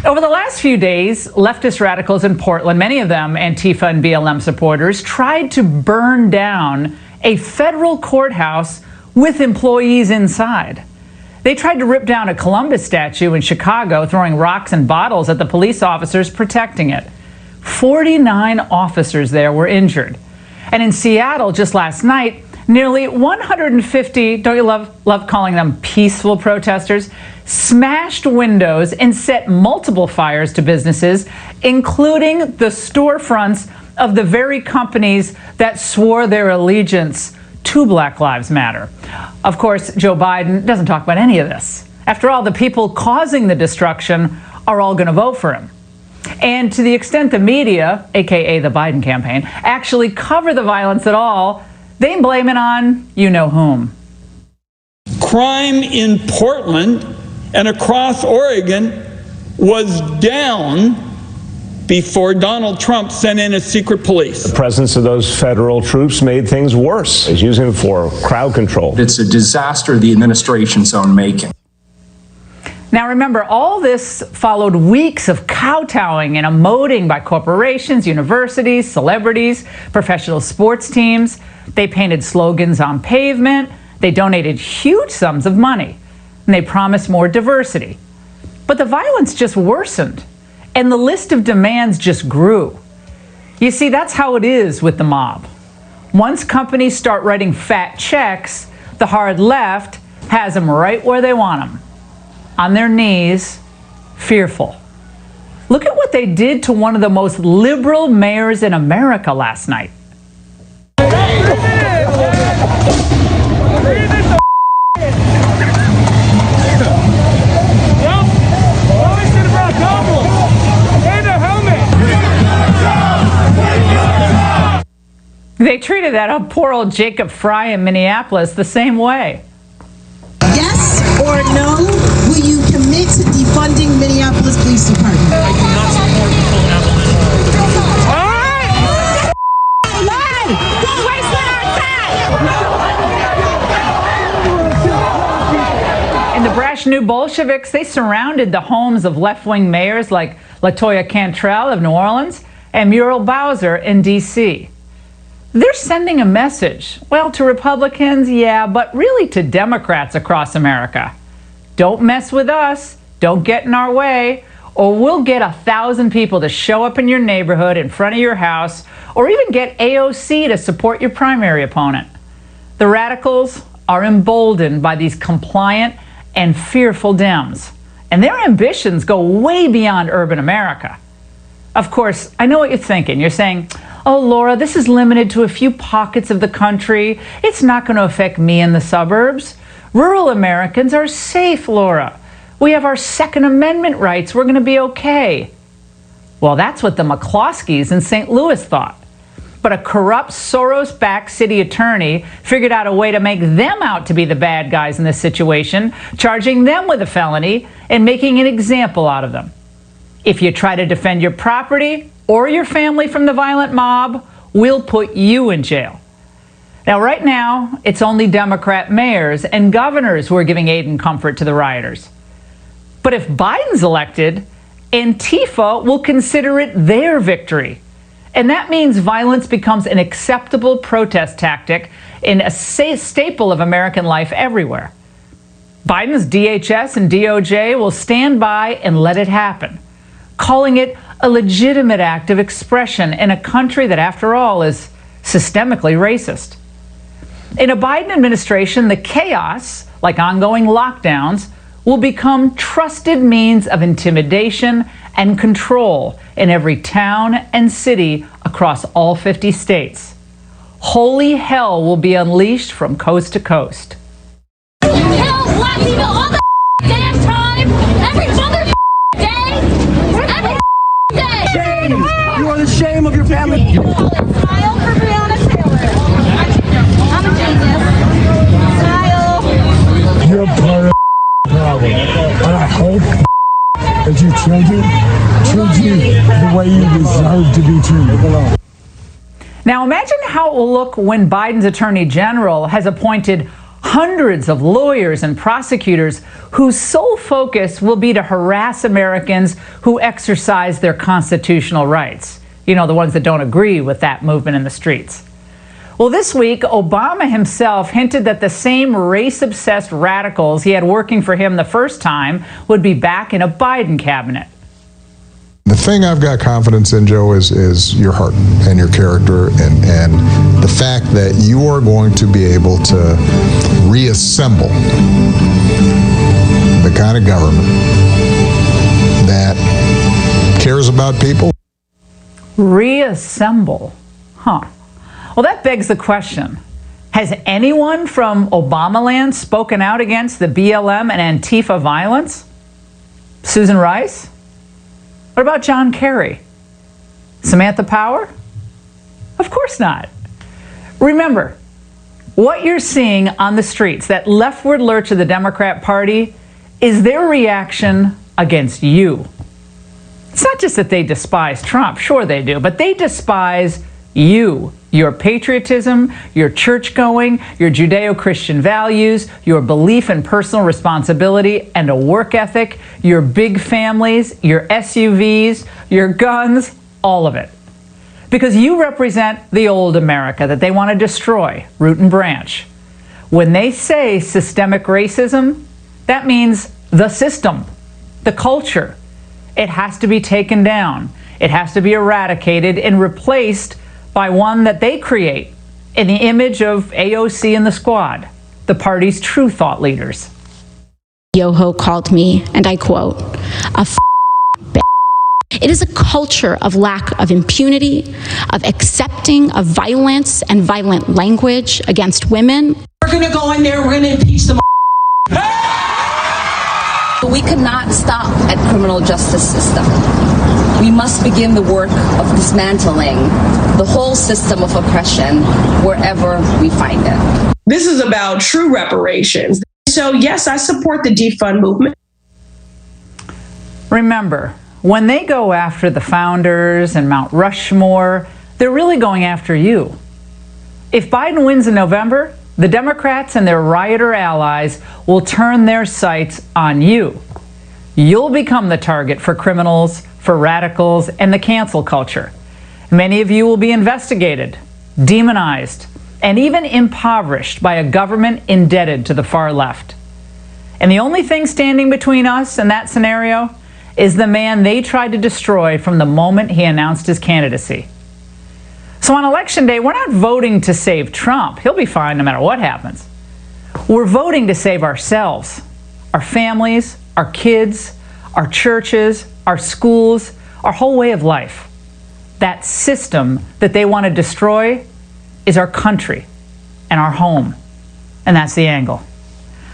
Over the last few days, leftist radicals in Portland, many of them Antifa and BLM supporters, tried to burn down a federal courthouse with employees inside. They tried to rip down a Columbus statue in Chicago, throwing rocks and bottles at the police officers protecting it. 49 officers there were injured. And in Seattle just last night, nearly 150, don't you love calling them peaceful protesters, smashed windows and set multiple fires to businesses, including the storefronts of the very companies that swore their allegiance to Black Lives Matter. Of course, Joe Biden doesn't talk about any of this. After all, the people causing the destruction are all going to vote for him. And to the extent the media, aka the Biden campaign, actually cover the violence at all, they blame it on you-know-whom. Crime in Portland and across Oregon was down before Donald Trump sent in his secret police. The presence of those federal troops made things worse. He's using them for crowd control. It's a disaster of the administration's own making. Now remember, all this followed weeks of kowtowing and emoting by corporations, universities, celebrities, professional sports teams. They painted slogans on pavement. They donated huge sums of money. And they promised more diversity. But the violence just worsened. And the list of demands just grew. You see, that's how it is with the mob. Once companies start writing fat checks, the hard left has them right where they want them. On their knees, fearful. Look at what they did to one of the most liberal mayors in America last night. They treated that poor old Jacob Fry in Minneapolis the same way. Yes or no, will you commit to defunding Minneapolis Police Department? I do not support the full abolition. Don't waste our time! And the brash new Bolsheviks, they surrounded the homes of left-wing mayors like LaToya Cantrell of New Orleans and Muriel Bowser in D.C. They're sending a message, well, to Republicans, yeah, but really to Democrats across America. Don't mess with us, don't get in our way, or we'll get 1,000 people to show up in your neighborhood in front of your house, or even get AOC to support your primary opponent. The radicals are emboldened by these compliant and fearful Dems, and their ambitions go way beyond urban America. Of course, I know what you're thinking. You're saying, oh, Laura, this is limited to a few pockets of the country. It's not going to affect me in the suburbs. Rural Americans are safe, Laura. We have our Second Amendment rights. We're going to be okay. Well, that's what the McCloskeys in St. Louis thought. But a corrupt, Soros-backed city attorney figured out a way to make them out to be the bad guys in this situation, charging them with a felony and making an example out of them. If you try to defend your property or your family from the violent mob, we'll put you in jail. Now, right now, it's only Democrat mayors and governors who are giving aid and comfort to the rioters. But if Biden's elected, Antifa will consider it their victory. And that means violence becomes an acceptable protest tactic and a staple of American life everywhere. Biden's DHS and DOJ will stand by and let it happen, calling it a legitimate act of expression in a country that, after all, is systemically racist. In a Biden administration, the chaos, like ongoing lockdowns, will become trusted means of intimidation and control in every town and city across all 50 states. Holy hell will be unleashed from coast to coast. You kill black people all the damn time, every mother day, every day. Shame! You are the shame of your family. Smile for Breonna Taylor. I'm a genius. Smile. You're part of the problem. And I hope that your children treat you the way you deserve to be treated. Now imagine how it will look when Biden's Attorney General has appointed Hundreds of lawyers and prosecutors whose sole focus will be to harass Americans who exercise their constitutional rights. You know, the ones that don't agree with that movement in the streets. Well, this week, Obama himself hinted that the same race-obsessed radicals he had working for him the first time would be back in a Biden cabinet. The thing I've got confidence in, Joe, is your heart and your character and the fact that you are going to be able to reassemble the kind of government that cares about people. Reassemble? Huh. Well, that begs the question. Has anyone from Obamaland spoken out against the BLM and Antifa violence? Susan Rice? What about John Kerry? Samantha Power? Of course not. Remember, what you're seeing on the streets, that leftward lurch of the Democrat Party, is their reaction against you. It's not just that they despise Trump, sure they do, but they despise you, your patriotism, your church-going, your Judeo-Christian values, your belief in personal responsibility and a work ethic, your big families, your SUVs, your guns, all of it. Because you represent the old America that they want to destroy, root and branch. When they say systemic racism, that means the system, the culture. It has to be taken down. It has to be eradicated and replaced by one that they create in the image of AOC and the Squad, the party's true thought leaders. Yoho called me, and I quote, a bitch. It is a culture of lack of impunity, of accepting of violence and violent language against women. We're going to go in there, we're going to impeach them. We cannot stop at criminal justice system. We must begin the work of dismantling the whole system of oppression wherever we find it. This is about true reparations. So yes, I support the defund movement. Remember, when they go after the founders and Mount Rushmore, they're really going after you. If Biden wins in November, the Democrats and their rioter allies will turn their sights on you. You'll become the target for criminals, for radicals, and the cancel culture. Many of you will be investigated, demonized, and even impoverished by a government indebted to the far left. And the only thing standing between us and that scenario is the man they tried to destroy from the moment he announced his candidacy. So on Election Day, we're not voting to save Trump. He'll be fine no matter what happens. We're voting to save ourselves, our families, our kids, our churches, our schools, our whole way of life. That system that they want to destroy is our country and our home. And that's the angle.